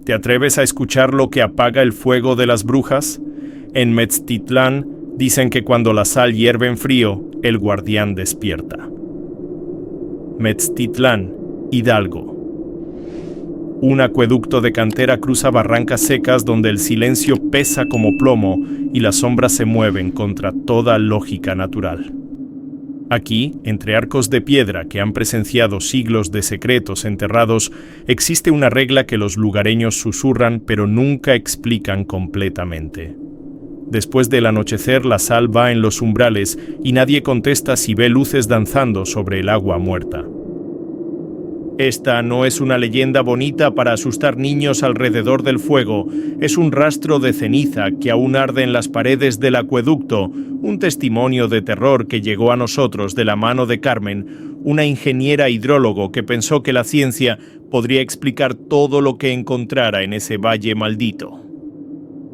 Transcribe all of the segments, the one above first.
¿Te atreves a escuchar lo que apaga el fuego de las brujas? En Metztitlán dicen que cuando la sal hierve en frío, el guardián despierta. Metztitlán, Hidalgo. Un acueducto de cantera cruza barrancas secas donde el silencio pesa como plomo y las sombras se mueven contra toda lógica natural. Aquí, entre arcos de piedra que han presenciado siglos de secretos enterrados, existe una regla que los lugareños susurran pero nunca explican completamente. Después del anochecer, la sal va en los umbrales y nadie contesta si ve luces danzando sobre el agua muerta. Esta no es una leyenda bonita para asustar niños alrededor del fuego, es un rastro de ceniza que aún arde en las paredes del acueducto, un testimonio de terror que llegó a nosotros de la mano de Carmen, una ingeniera hidrólogo que pensó que la ciencia podría explicar todo lo que encontrara en ese valle maldito.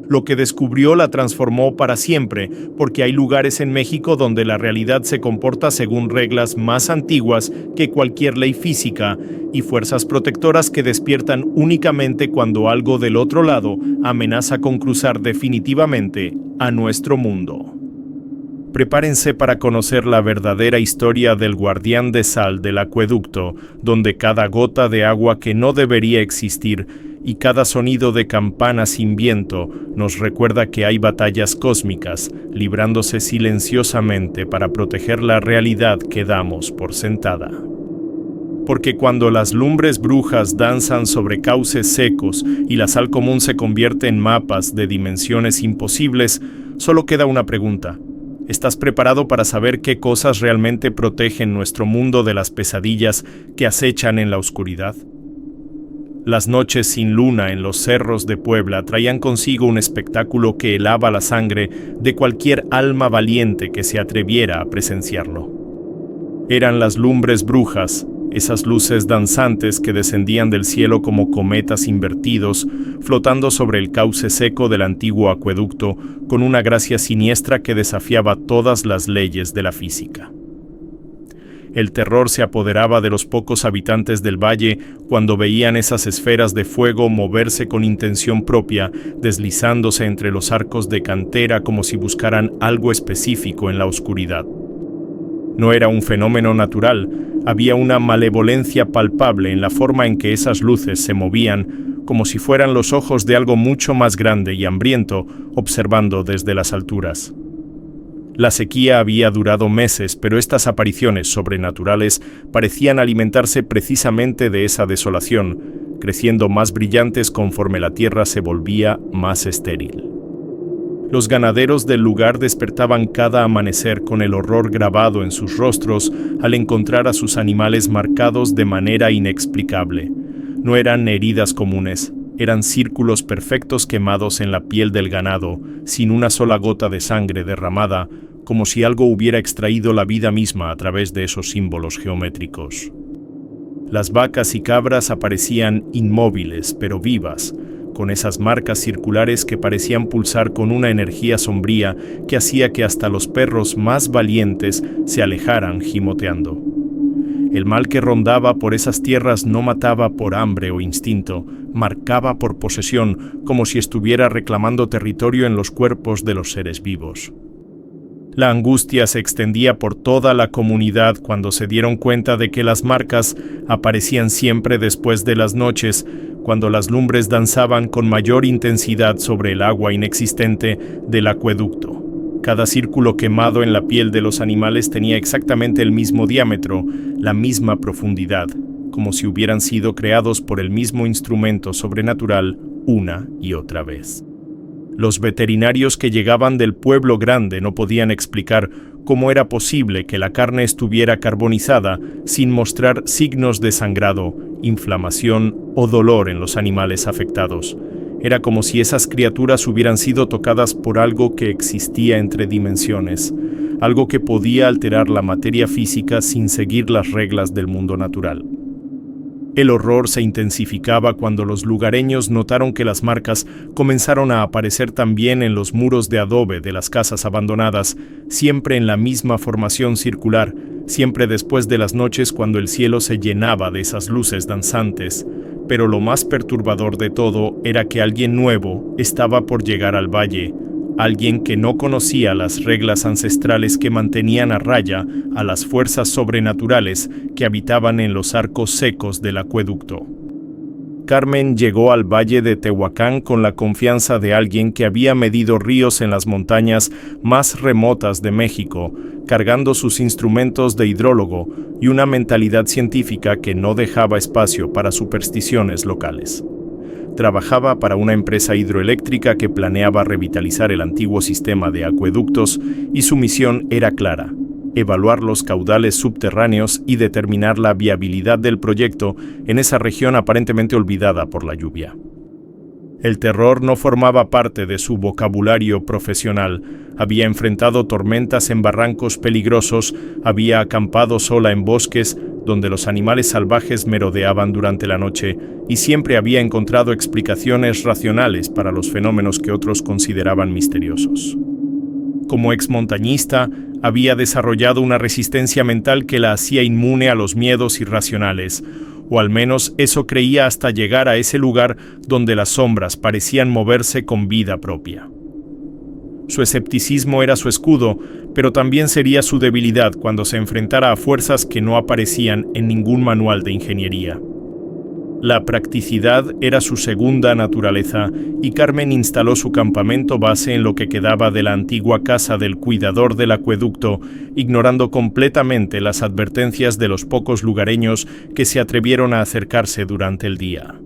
Lo que descubrió la transformó para siempre, porque hay lugares en México donde la realidad se comporta según reglas más antiguas que cualquier ley física y fuerzas protectoras que despiertan únicamente cuando algo del otro lado amenaza con cruzar definitivamente a nuestro mundo. Prepárense para conocer la verdadera historia del guardián de sal del acueducto, donde cada gota de agua que no debería existir y cada sonido de campana sin viento nos recuerda que hay batallas cósmicas librándose silenciosamente para proteger la realidad que damos por sentada. Porque cuando las lumbres brujas danzan sobre cauces secos y la sal común se convierte en mapas de dimensiones imposibles, solo queda una pregunta. ¿Estás preparado para saber qué cosas realmente protegen nuestro mundo de las pesadillas que acechan en la oscuridad? Las noches sin luna en los cerros de Puebla traían consigo un espectáculo que helaba la sangre de cualquier alma valiente que se atreviera a presenciarlo. Eran las lumbres brujas, esas luces danzantes que descendían del cielo como cometas invertidos, flotando sobre el cauce seco del antiguo acueducto con una gracia siniestra que desafiaba todas las leyes de la física. El terror se apoderaba de los pocos habitantes del valle cuando veían esas esferas de fuego moverse con intención propia, deslizándose entre los arcos de cantera como si buscaran algo específico en la oscuridad. No era un fenómeno natural, había una malevolencia palpable en la forma en que esas luces se movían, como si fueran los ojos de algo mucho más grande y hambriento, observando desde las alturas. La sequía había durado meses, pero estas apariciones sobrenaturales parecían alimentarse precisamente de esa desolación, creciendo más brillantes conforme la tierra se volvía más estéril. Los ganaderos del lugar despertaban cada amanecer con el horror grabado en sus rostros al encontrar a sus animales marcados de manera inexplicable. No eran heridas comunes, eran círculos perfectos quemados en la piel del ganado, sin una sola gota de sangre derramada, como si algo hubiera extraído la vida misma a través de esos símbolos geométricos. Las vacas y cabras aparecían inmóviles, pero vivas, con esas marcas circulares que parecían pulsar con una energía sombría que hacía que hasta los perros más valientes se alejaran gimoteando. El mal que rondaba por esas tierras no mataba por hambre o instinto, marcaba por posesión, como si estuviera reclamando territorio en los cuerpos de los seres vivos. La angustia se extendía por toda la comunidad cuando se dieron cuenta de que las marcas aparecían siempre después de las noches, cuando las lumbres danzaban con mayor intensidad sobre el agua inexistente del acueducto. Cada círculo quemado en la piel de los animales tenía exactamente el mismo diámetro, la misma profundidad, como si hubieran sido creados por el mismo instrumento sobrenatural una y otra vez. Los veterinarios que llegaban del pueblo grande no podían explicar cómo era posible que la carne estuviera carbonizada sin mostrar signos de sangrado, inflamación o dolor en los animales afectados. Era como si esas criaturas hubieran sido tocadas por algo que existía entre dimensiones, algo que podía alterar la materia física sin seguir las reglas del mundo natural. El horror se intensificaba cuando los lugareños notaron que las marcas comenzaron a aparecer también en los muros de adobe de las casas abandonadas, siempre en la misma formación circular, siempre después de las noches cuando el cielo se llenaba de esas luces danzantes. Pero lo más perturbador de todo era que alguien nuevo estaba por llegar al valle, alguien que no conocía las reglas ancestrales que mantenían a raya a las fuerzas sobrenaturales que habitaban en los arcos secos del acueducto. Carmen llegó al valle de Tehuacán con la confianza de alguien que había medido ríos en las montañas más remotas de México, cargando sus instrumentos de hidrólogo y una mentalidad científica que no dejaba espacio para supersticiones locales. Trabajaba para una empresa hidroeléctrica que planeaba revitalizar el antiguo sistema de acueductos y su misión era clara: evaluar los caudales subterráneos y determinar la viabilidad del proyecto en esa región aparentemente olvidada por la lluvia. El terror no formaba parte de su vocabulario profesional. Había enfrentado tormentas en barrancos peligrosos, había acampado sola en bosques donde los animales salvajes merodeaban durante la noche y siempre había encontrado explicaciones racionales para los fenómenos que otros consideraban misteriosos. Como exmontañista, había desarrollado una resistencia mental que la hacía inmune a los miedos irracionales, o al menos eso creía hasta llegar a ese lugar donde las sombras parecían moverse con vida propia. Su escepticismo era su escudo, pero también sería su debilidad cuando se enfrentara a fuerzas que no aparecían en ningún manual de ingeniería. La practicidad era su segunda naturaleza y Carmen instaló su campamento base en lo que quedaba de la antigua casa del cuidador del acueducto, ignorando completamente las advertencias de los pocos lugareños que se atrevieron a acercarse durante el día.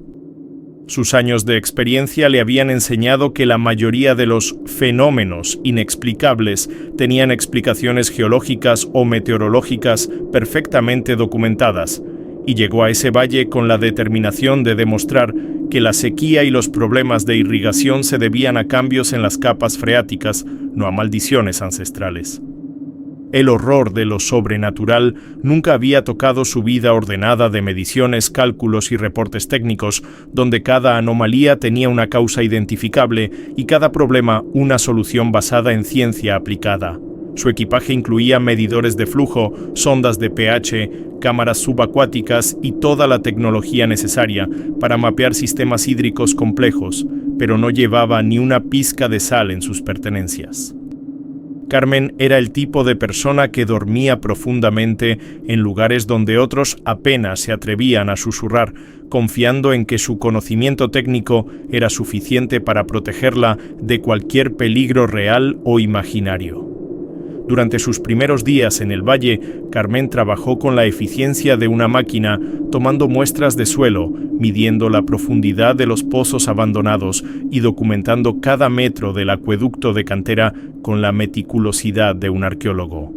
Sus años de experiencia le habían enseñado que la mayoría de los fenómenos inexplicables tenían explicaciones geológicas o meteorológicas perfectamente documentadas, y llegó a ese valle con la determinación de demostrar que la sequía y los problemas de irrigación se debían a cambios en las capas freáticas, no a maldiciones ancestrales. El horror de lo sobrenatural nunca había tocado su vida ordenada de mediciones, cálculos y reportes técnicos, donde cada anomalía tenía una causa identificable y cada problema una solución basada en ciencia aplicada. Su equipaje incluía medidores de flujo, sondas de pH, cámaras subacuáticas y toda la tecnología necesaria para mapear sistemas hídricos complejos, pero no llevaba ni una pizca de sal en sus pertenencias. Carmen era el tipo de persona que dormía profundamente en lugares donde otros apenas se atrevían a susurrar, confiando en que su conocimiento técnico era suficiente para protegerla de cualquier peligro real o imaginario. Durante sus primeros días en el valle, Carmen trabajó con la eficiencia de una máquina, tomando muestras de suelo, midiendo la profundidad de los pozos abandonados y documentando cada metro del acueducto de cantera con la meticulosidad de un arqueólogo.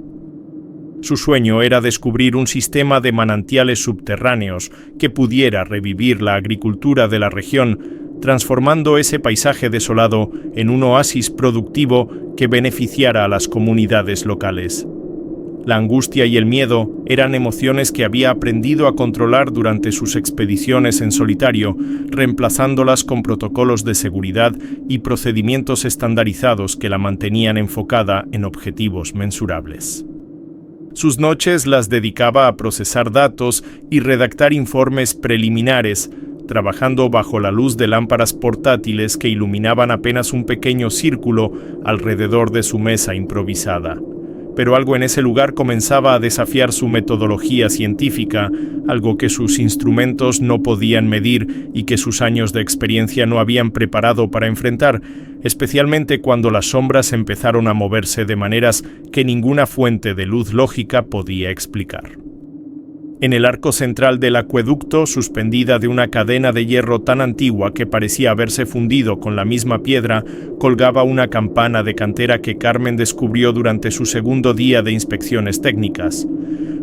Su sueño era descubrir un sistema de manantiales subterráneos que pudiera revivir la agricultura de la región, transformando ese paisaje desolado en un oasis productivo que beneficiara a las comunidades locales. La angustia y el miedo eran emociones que había aprendido a controlar durante sus expediciones en solitario, reemplazándolas con protocolos de seguridad y procedimientos estandarizados que la mantenían enfocada en objetivos mensurables. Sus noches las dedicaba a procesar datos y redactar informes preliminares, trabajando bajo la luz de lámparas portátiles que iluminaban apenas un pequeño círculo alrededor de su mesa improvisada. Pero algo en ese lugar comenzaba a desafiar su metodología científica, algo que sus instrumentos no podían medir y que sus años de experiencia no habían preparado para enfrentar, especialmente cuando las sombras empezaron a moverse de maneras que ninguna fuente de luz lógica podía explicar. En el arco central del acueducto, suspendida de una cadena de hierro tan antigua que parecía haberse fundido con la misma piedra, colgaba una campana de cantera que Carmen descubrió durante su segundo día de inspecciones técnicas.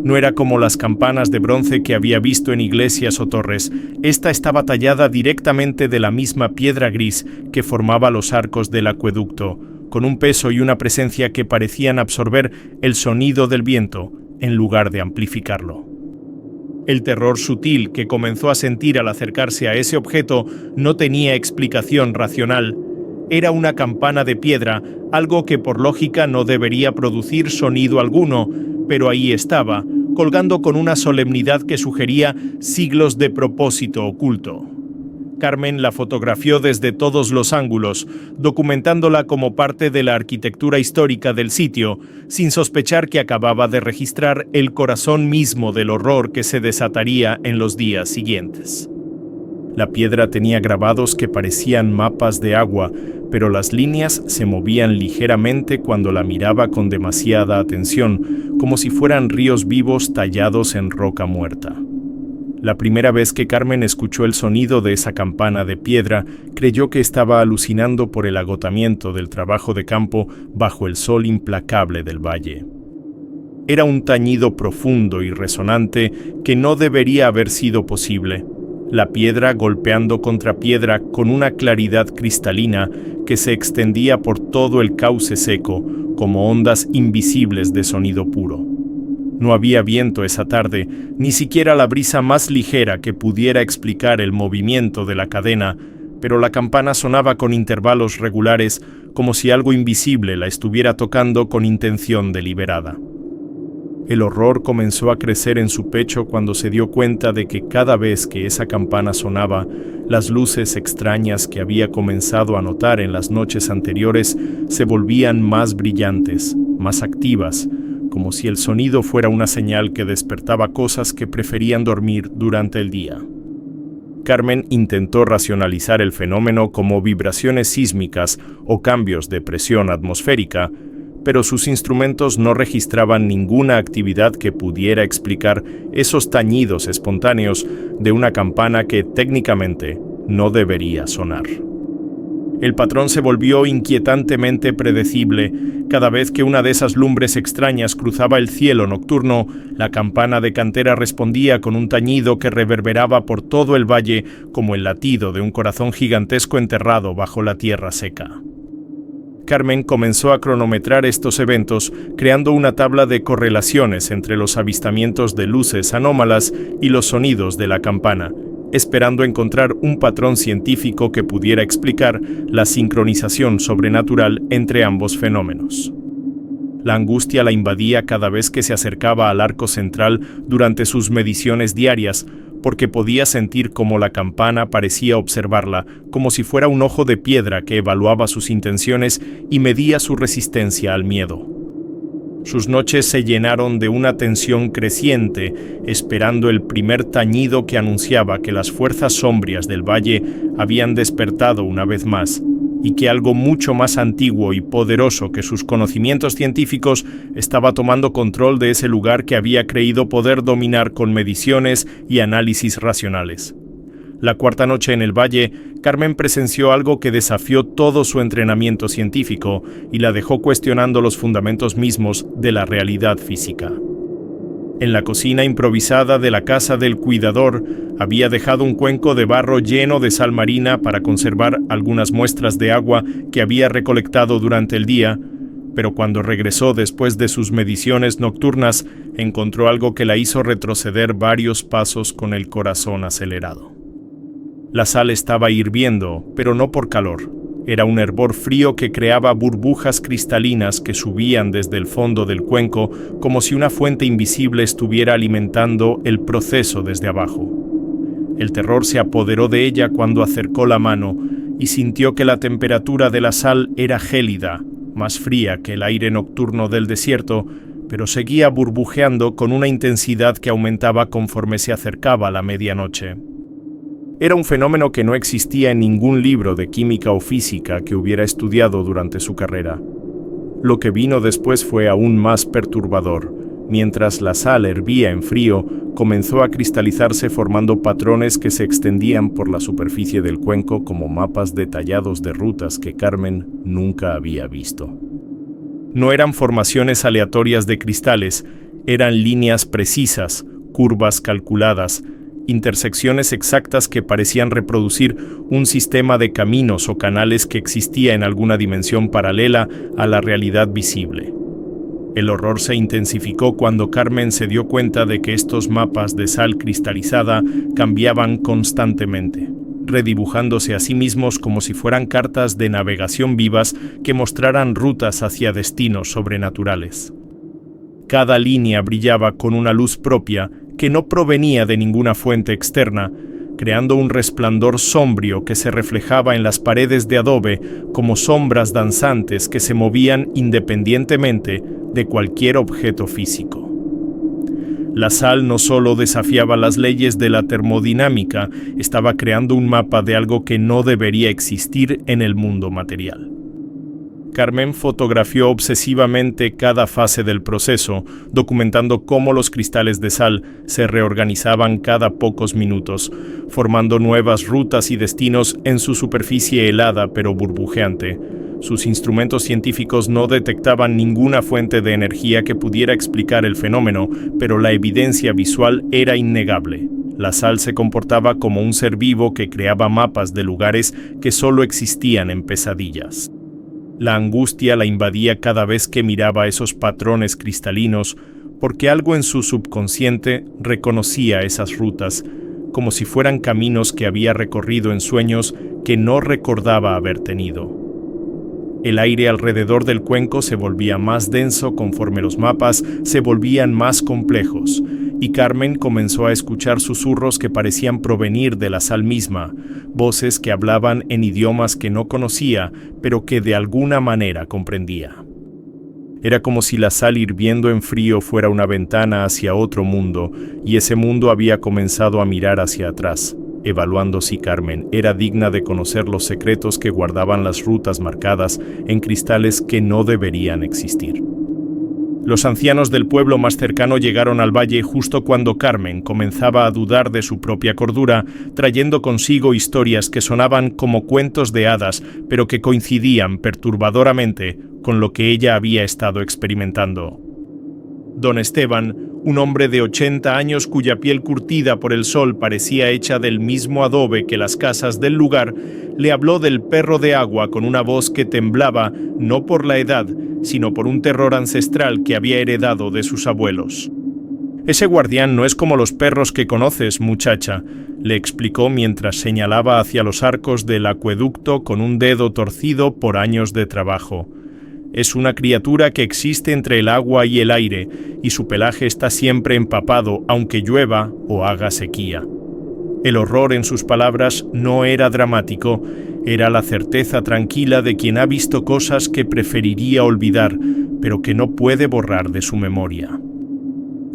No era como las campanas de bronce que había visto en iglesias o torres. Esta estaba tallada directamente de la misma piedra gris que formaba los arcos del acueducto, con un peso y una presencia que parecían absorber el sonido del viento en lugar de amplificarlo. El terror sutil que comenzó a sentir al acercarse a ese objeto no tenía explicación racional. Era una campana de piedra, algo que por lógica no debería producir sonido alguno, pero ahí estaba, colgando con una solemnidad que sugería siglos de propósito oculto. Carmen la fotografió desde todos los ángulos, documentándola como parte de la arquitectura histórica del sitio, sin sospechar que acababa de registrar el corazón mismo del horror que se desataría en los días siguientes. La piedra tenía grabados que parecían mapas de agua, pero las líneas se movían ligeramente cuando la miraba con demasiada atención, como si fueran ríos vivos tallados en roca muerta. La primera vez que Carmen escuchó el sonido de esa campana de piedra, creyó que estaba alucinando por el agotamiento del trabajo de campo bajo el sol implacable del valle. Era un tañido profundo y resonante que no debería haber sido posible. La piedra golpeando contra piedra con una claridad cristalina que se extendía por todo el cauce seco, como ondas invisibles de sonido puro. No había viento esa tarde, ni siquiera la brisa más ligera que pudiera explicar el movimiento de la cadena, pero la campana sonaba con intervalos regulares, como si algo invisible la estuviera tocando con intención deliberada. El horror comenzó a crecer en su pecho cuando se dio cuenta de que cada vez que esa campana sonaba, las luces extrañas que había comenzado a notar en las noches anteriores se volvían más brillantes, más activas, como si el sonido fuera una señal que despertaba cosas que preferían dormir durante el día. Carmen intentó racionalizar el fenómeno como vibraciones sísmicas o cambios de presión atmosférica, pero sus instrumentos no registraban ninguna actividad que pudiera explicar esos tañidos espontáneos de una campana que técnicamente no debería sonar. El patrón se volvió inquietantemente predecible. Cada vez que una de esas lumbres extrañas cruzaba el cielo nocturno, la campana de cantera respondía con un tañido que reverberaba por todo el valle como el latido de un corazón gigantesco enterrado bajo la tierra seca. Carmen comenzó a cronometrar estos eventos, creando una tabla de correlaciones entre los avistamientos de luces anómalas y los sonidos de la campana, esperando encontrar un patrón científico que pudiera explicar la sincronización sobrenatural entre ambos fenómenos. La angustia la invadía cada vez que se acercaba al arco central durante sus mediciones diarias, porque podía sentir cómo la campana parecía observarla, como si fuera un ojo de piedra que evaluaba sus intenciones y medía su resistencia al miedo. Sus noches se llenaron de una tensión creciente, esperando el primer tañido que anunciaba que las fuerzas sombrias del valle habían despertado una vez más, y que algo mucho más antiguo y poderoso que sus conocimientos científicos estaba tomando control de ese lugar que había creído poder dominar con mediciones y análisis racionales. La cuarta noche en el valle, Carmen presenció algo que desafió todo su entrenamiento científico y la dejó cuestionando los fundamentos mismos de la realidad física. En la cocina improvisada de la casa del cuidador, había dejado un cuenco de barro lleno de sal marina para conservar algunas muestras de agua que había recolectado durante el día, pero cuando regresó después de sus mediciones nocturnas, encontró algo que la hizo retroceder varios pasos con el corazón acelerado. La sal estaba hirviendo, pero no por calor. Era un hervor frío que creaba burbujas cristalinas que subían desde el fondo del cuenco como si una fuente invisible estuviera alimentando el proceso desde abajo. El terror se apoderó de ella cuando acercó la mano y sintió que la temperatura de la sal era gélida, más fría que el aire nocturno del desierto, pero seguía burbujeando con una intensidad que aumentaba conforme se acercaba la medianoche. Era un fenómeno que no existía en ningún libro de química o física que hubiera estudiado durante su carrera. Lo que vino después fue aún más perturbador. Mientras la sal hervía en frío, comenzó a cristalizarse formando patrones que se extendían por la superficie del cuenco como mapas detallados de rutas que Carmen nunca había visto. No eran formaciones aleatorias de cristales, eran líneas precisas, curvas calculadas, intersecciones exactas que parecían reproducir un sistema de caminos o canales que existía en alguna dimensión paralela a la realidad visible. El horror se intensificó cuando Carmen se dio cuenta de que estos mapas de sal cristalizada cambiaban constantemente, redibujándose a sí mismos como si fueran cartas de navegación vivas que mostraran rutas hacia destinos sobrenaturales. Cada línea brillaba con una luz propia que no provenía de ninguna fuente externa, creando un resplandor sombrío que se reflejaba en las paredes de adobe como sombras danzantes que se movían independientemente de cualquier objeto físico. La sal no solo desafiaba las leyes de la termodinámica, estaba creando un mapa de algo que no debería existir en el mundo material. Carmen fotografió obsesivamente cada fase del proceso, documentando cómo los cristales de sal se reorganizaban cada pocos minutos, formando nuevas rutas y destinos en su superficie helada pero burbujeante. Sus instrumentos científicos no detectaban ninguna fuente de energía que pudiera explicar el fenómeno, pero la evidencia visual era innegable. La sal se comportaba como un ser vivo que creaba mapas de lugares que solo existían en pesadillas. La angustia la invadía cada vez que miraba esos patrones cristalinos, porque algo en su subconsciente reconocía esas rutas, como si fueran caminos que había recorrido en sueños que no recordaba haber tenido. El aire alrededor del cuenco se volvía más denso conforme los mapas se volvían más complejos, y Carmen comenzó a escuchar susurros que parecían provenir de la sal misma, voces que hablaban en idiomas que no conocía, pero que de alguna manera comprendía. Era como si la sal hirviendo en frío fuera una ventana hacia otro mundo, y ese mundo había comenzado a mirar hacia atrás, evaluando si Carmen era digna de conocer los secretos que guardaban las rutas marcadas en cristales que no deberían existir. Los ancianos del pueblo más cercano llegaron al valle justo cuando Carmen comenzaba a dudar de su propia cordura, trayendo consigo historias que sonaban como cuentos de hadas, pero que coincidían perturbadoramente con lo que ella había estado experimentando. Don Esteban, un hombre de 80 años cuya piel curtida por el sol parecía hecha del mismo adobe que las casas del lugar, le habló del perro de agua con una voz que temblaba no por la edad, sino por un terror ancestral que había heredado de sus abuelos. «Ese guardián no es como los perros que conoces, muchacha», le explicó mientras señalaba hacia los arcos del acueducto con un dedo torcido por años de trabajo. Es una criatura que existe entre el agua y el aire, y su pelaje está siempre empapado, aunque llueva o haga sequía. El horror en sus palabras no era dramático, era la certeza tranquila de quien ha visto cosas que preferiría olvidar, pero que no puede borrar de su memoria.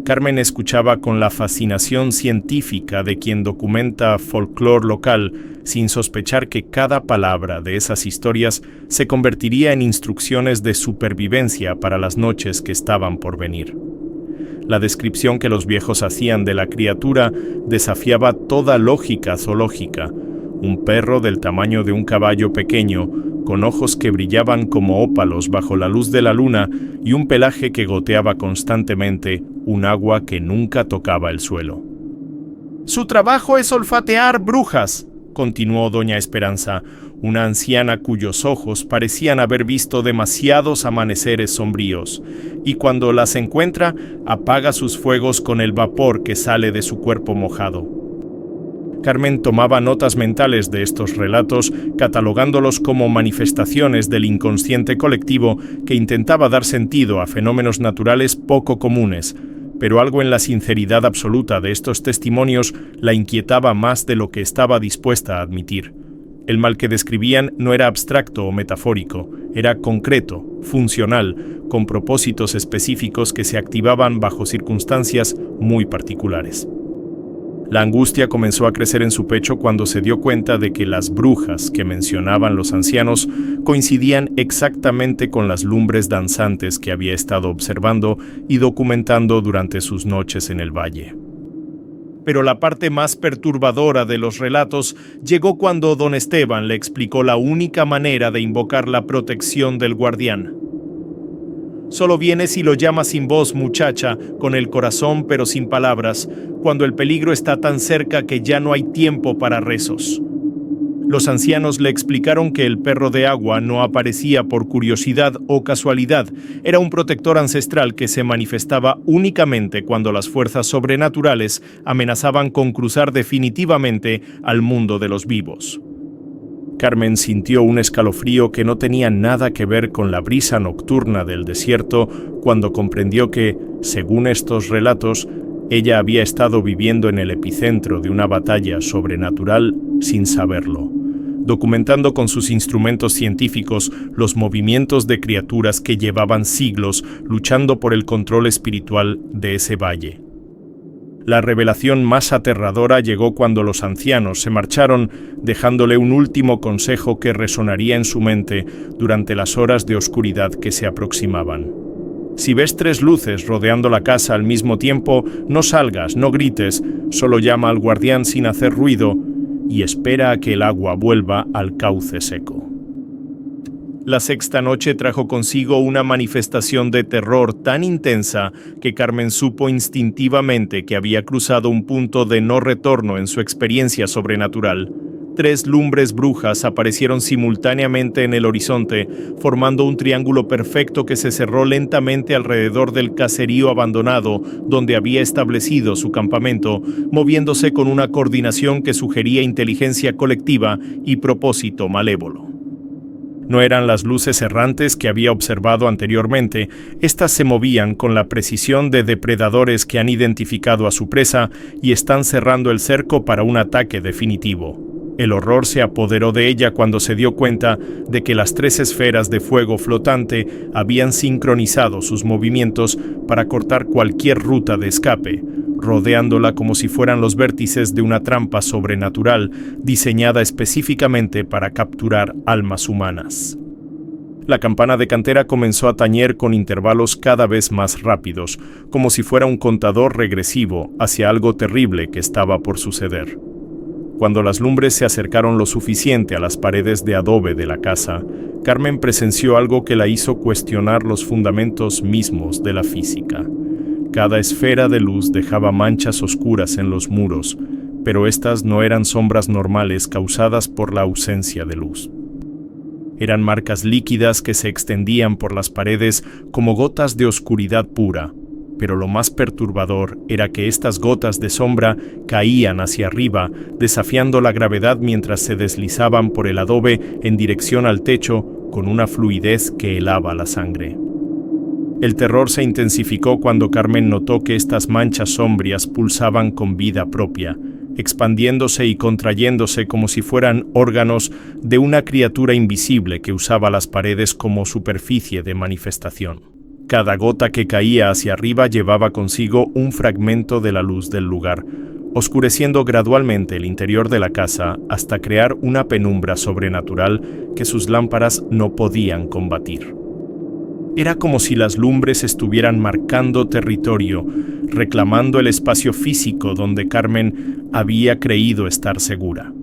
Carmen escuchaba con la fascinación científica de quien documenta folclore local, sin sospechar que cada palabra de esas historias se convertiría en instrucciones de supervivencia para las noches que estaban por venir. La descripción que los viejos hacían de la criatura desafiaba toda lógica zoológica. Un perro del tamaño de un caballo pequeño, con ojos que brillaban como ópalos bajo la luz de la luna y un pelaje que goteaba constantemente, un agua que nunca tocaba el suelo. «Su trabajo es olfatear brujas», continuó doña Esperanza, una anciana cuyos ojos parecían haber visto demasiados amaneceres sombríos, y cuando las encuentra, apaga sus fuegos con el vapor que sale de su cuerpo mojado. Carmen tomaba notas mentales de estos relatos, catalogándolos como manifestaciones del inconsciente colectivo que intentaba dar sentido a fenómenos naturales poco comunes, pero algo en la sinceridad absoluta de estos testimonios la inquietaba más de lo que estaba dispuesta a admitir. El mal que describían no era abstracto o metafórico, era concreto, funcional, con propósitos específicos que se activaban bajo circunstancias muy particulares. La angustia comenzó a crecer en su pecho cuando se dio cuenta de que las brujas que mencionaban los ancianos coincidían exactamente con las lumbres danzantes que había estado observando y documentando durante sus noches en el valle. Pero la parte más perturbadora de los relatos llegó cuando don Esteban le explicó la única manera de invocar la protección del guardián. «Solo viene si lo llamas sin voz, muchacha, con el corazón pero sin palabras, cuando el peligro está tan cerca que ya no hay tiempo para rezos. Los ancianos le explicaron que el perro de agua no aparecía por curiosidad o casualidad, era un protector ancestral que se manifestaba únicamente cuando las fuerzas sobrenaturales amenazaban con cruzar definitivamente al mundo de los vivos. Carmen sintió un escalofrío que no tenía nada que ver con la brisa nocturna del desierto cuando comprendió que, según estos relatos, ella había estado viviendo en el epicentro de una batalla sobrenatural sin saberlo, documentando con sus instrumentos científicos los movimientos de criaturas que llevaban siglos luchando por el control espiritual de ese valle. La revelación más aterradora llegó cuando los ancianos se marcharon, dejándole un último consejo que resonaría en su mente durante las horas de oscuridad que se aproximaban. Si ves 3 luces rodeando la casa al mismo tiempo, no salgas, no grites, solo llama al guardián sin hacer ruido y espera a que el agua vuelva al cauce seco. La sexta noche trajo consigo una manifestación de terror tan intensa que Carmen supo instintivamente que había cruzado un punto de no retorno en su experiencia sobrenatural. 3 lumbres brujas aparecieron simultáneamente en el horizonte, formando un triángulo perfecto que se cerró lentamente alrededor del caserío abandonado donde había establecido su campamento, moviéndose con una coordinación que sugería inteligencia colectiva y propósito malévolo. No eran las luces errantes que había observado anteriormente, estas se movían con la precisión de depredadores que han identificado a su presa y están cerrando el cerco para un ataque definitivo. El horror se apoderó de ella cuando se dio cuenta de que las 3 esferas de fuego flotante habían sincronizado sus movimientos para cortar cualquier ruta de escape, rodeándola como si fueran los vértices de una trampa sobrenatural diseñada específicamente para capturar almas humanas. La campana de cantera comenzó a tañer con intervalos cada vez más rápidos, como si fuera un contador regresivo hacia algo terrible que estaba por suceder. Cuando las lumbres se acercaron lo suficiente a las paredes de adobe de la casa, Carmen presenció algo que la hizo cuestionar los fundamentos mismos de la física. Cada esfera de luz dejaba manchas oscuras en los muros, pero estas no eran sombras normales causadas por la ausencia de luz. Eran marcas líquidas que se extendían por las paredes como gotas de oscuridad pura, pero lo más perturbador era que estas gotas de sombra caían hacia arriba, desafiando la gravedad mientras se deslizaban por el adobe en dirección al techo con una fluidez que helaba la sangre. El terror se intensificó cuando Carmen notó que estas manchas sombrías pulsaban con vida propia, expandiéndose y contrayéndose como si fueran órganos de una criatura invisible que usaba las paredes como superficie de manifestación. Cada gota que caía hacia arriba llevaba consigo un fragmento de la luz del lugar, oscureciendo gradualmente el interior de la casa hasta crear una penumbra sobrenatural que sus lámparas no podían combatir. Era como si las lumbres estuvieran marcando territorio, reclamando el espacio físico donde Carmen había creído estar segura.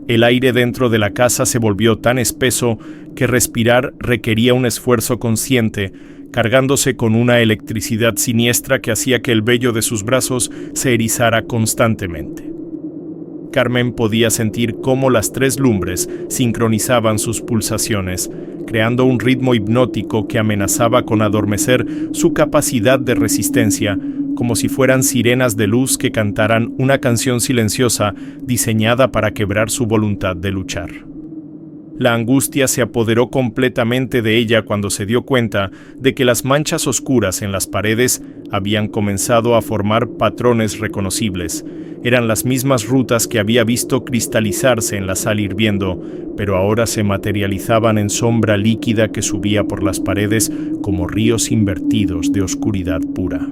El aire dentro de la casa se volvió tan espeso que respirar requería un esfuerzo consciente, cargándose con una electricidad siniestra que hacía que el vello de sus brazos se erizara constantemente. Carmen podía sentir cómo las 3 lumbres sincronizaban sus pulsaciones, creando un ritmo hipnótico que amenazaba con adormecer su capacidad de resistencia, como si fueran sirenas de luz que cantaran una canción silenciosa diseñada para quebrar su voluntad de luchar. La angustia se apoderó completamente de ella cuando se dio cuenta de que las manchas oscuras en las paredes habían comenzado a formar patrones reconocibles. Eran las mismas rutas que había visto cristalizarse en la sal hirviendo, pero ahora se materializaban en sombra líquida que subía por las paredes como ríos invertidos de oscuridad pura.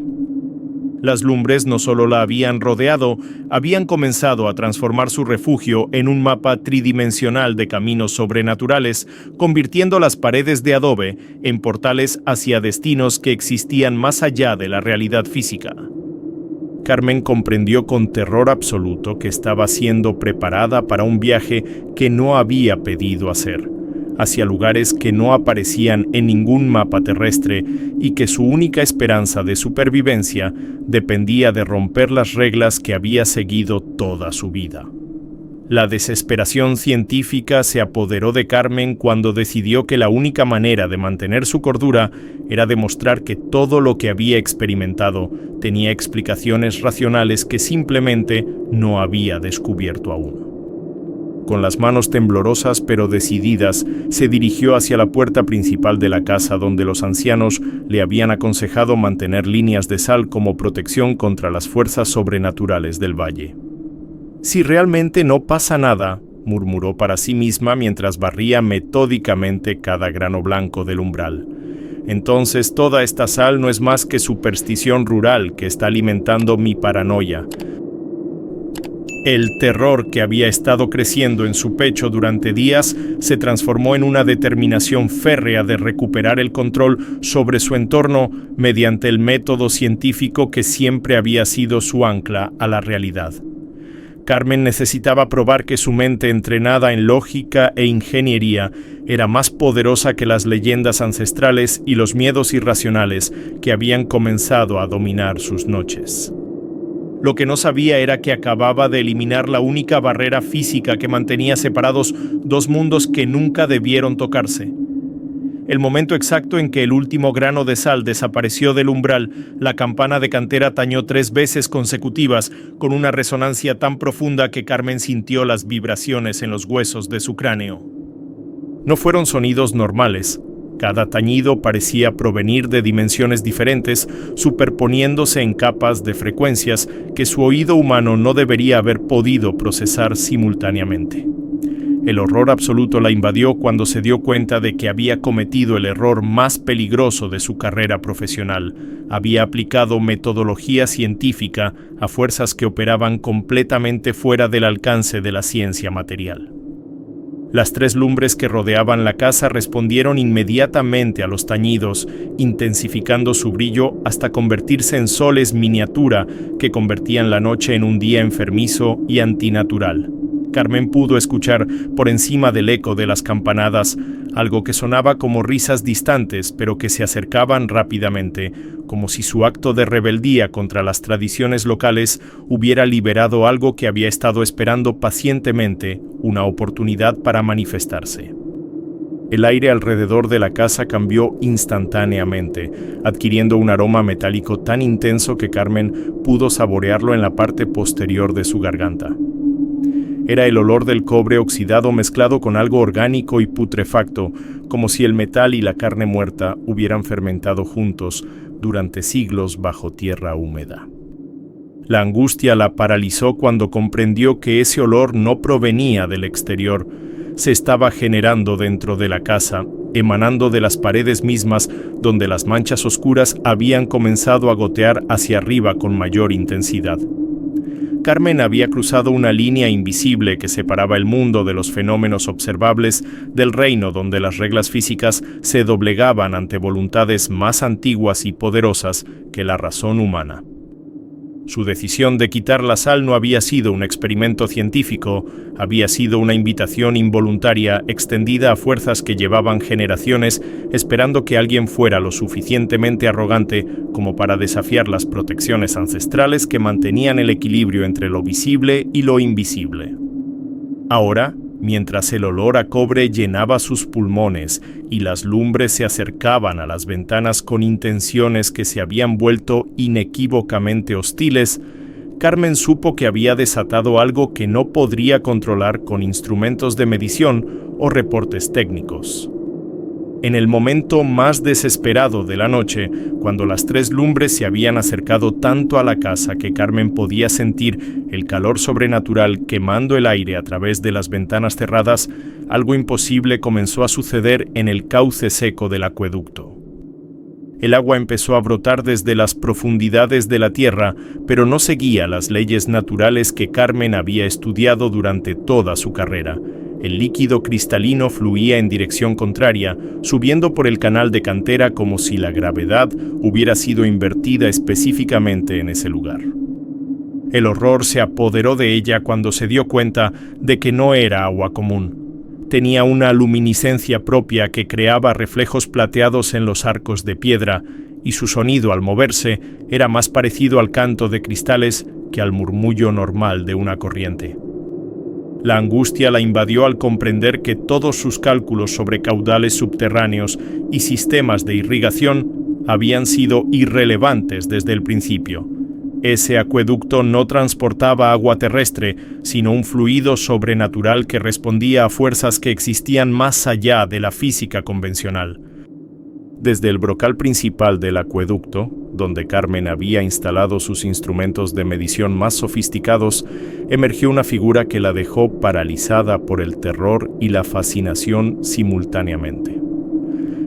Las lumbres no solo la habían rodeado, habían comenzado a transformar su refugio en un mapa tridimensional de caminos sobrenaturales, convirtiendo las paredes de adobe en portales hacia destinos que existían más allá de la realidad física. Carmen comprendió con terror absoluto que estaba siendo preparada para un viaje que no había pedido hacer, hacia lugares que no aparecían en ningún mapa terrestre y que su única esperanza de supervivencia dependía de romper las reglas que había seguido toda su vida. La desesperación científica se apoderó de Carmen cuando decidió que la única manera de mantener su cordura era demostrar que todo lo que había experimentado tenía explicaciones racionales que simplemente no había descubierto aún. Con las manos temblorosas pero decididas, se dirigió hacia la puerta principal de la casa donde los ancianos le habían aconsejado mantener líneas de sal como protección contra las fuerzas sobrenaturales del valle. «Si realmente no pasa nada», murmuró para sí misma mientras barría metódicamente cada grano blanco del umbral. «Entonces toda esta sal no es más que superstición rural que está alimentando mi paranoia». El terror que había estado creciendo en su pecho durante días se transformó en una determinación férrea de recuperar el control sobre su entorno mediante el método científico que siempre había sido su ancla a la realidad. Carmen necesitaba probar que su mente entrenada en lógica e ingeniería era más poderosa que las leyendas ancestrales y los miedos irracionales que habían comenzado a dominar sus noches. Lo que no sabía era que acababa de eliminar la única barrera física que mantenía separados dos mundos que nunca debieron tocarse. El momento exacto en que el último grano de sal desapareció del umbral, la campana de cantera tañó 3 veces consecutivas, con una resonancia tan profunda que Carmen sintió las vibraciones en los huesos de su cráneo. No fueron sonidos normales. Cada tañido parecía provenir de dimensiones diferentes, superponiéndose en capas de frecuencias que su oído humano no debería haber podido procesar simultáneamente. El horror absoluto la invadió cuando se dio cuenta de que había cometido el error más peligroso de su carrera profesional. Había aplicado metodología científica a fuerzas que operaban completamente fuera del alcance de la ciencia material. Las 3 lumbres que rodeaban la casa respondieron inmediatamente a los tañidos, intensificando su brillo hasta convertirse en soles miniatura que convertían la noche en un día enfermizo y antinatural. Carmen pudo escuchar por encima del eco de las campanadas algo que sonaba como risas distantes, pero que se acercaban rápidamente, como si su acto de rebeldía contra las tradiciones locales hubiera liberado algo que había estado esperando pacientemente, una oportunidad para manifestarse. El aire alrededor de la casa cambió instantáneamente, adquiriendo un aroma metálico tan intenso que Carmen pudo saborearlo en la parte posterior de su garganta. Era el olor del cobre oxidado mezclado con algo orgánico y putrefacto, como si el metal y la carne muerta hubieran fermentado juntos durante siglos bajo tierra húmeda. La angustia la paralizó cuando comprendió que ese olor no provenía del exterior, se estaba generando dentro de la casa, emanando de las paredes mismas donde las manchas oscuras habían comenzado a gotear hacia arriba con mayor intensidad. Carmen había cruzado una línea invisible que separaba el mundo de los fenómenos observables del reino donde las reglas físicas se doblegaban ante voluntades más antiguas y poderosas que la razón humana. Su decisión de quitar la sal no había sido un experimento científico, había sido una invitación involuntaria extendida a fuerzas que llevaban generaciones esperando que alguien fuera lo suficientemente arrogante como para desafiar las protecciones ancestrales que mantenían el equilibrio entre lo visible y lo invisible. Ahora, mientras el olor a cobre llenaba sus pulmones y las lumbres se acercaban a las ventanas con intenciones que se habían vuelto inequívocamente hostiles, Carmen supo que había desatado algo que no podría controlar con instrumentos de medición o reportes técnicos. En el momento más desesperado de la noche, cuando las 3 lumbres se habían acercado tanto a la casa que Carmen podía sentir el calor sobrenatural quemando el aire a través de las ventanas cerradas, algo imposible comenzó a suceder en el cauce seco del acueducto. El agua empezó a brotar desde las profundidades de la tierra, pero no seguía las leyes naturales que Carmen había estudiado durante toda su carrera. El líquido cristalino fluía en dirección contraria, subiendo por el canal de cantera como si la gravedad hubiera sido invertida específicamente en ese lugar. El horror se apoderó de ella cuando se dio cuenta de que no era agua común. Tenía una luminiscencia propia que creaba reflejos plateados en los arcos de piedra, y su sonido al moverse era más parecido al canto de cristales que al murmullo normal de una corriente. La angustia la invadió al comprender que todos sus cálculos sobre caudales subterráneos y sistemas de irrigación habían sido irrelevantes desde el principio. Ese acueducto no transportaba agua terrestre, sino un fluido sobrenatural que respondía a fuerzas que existían más allá de la física convencional. Desde el brocal principal del acueducto, donde Carmen había instalado sus instrumentos de medición más sofisticados, emergió una figura que la dejó paralizada por el terror y la fascinación simultáneamente.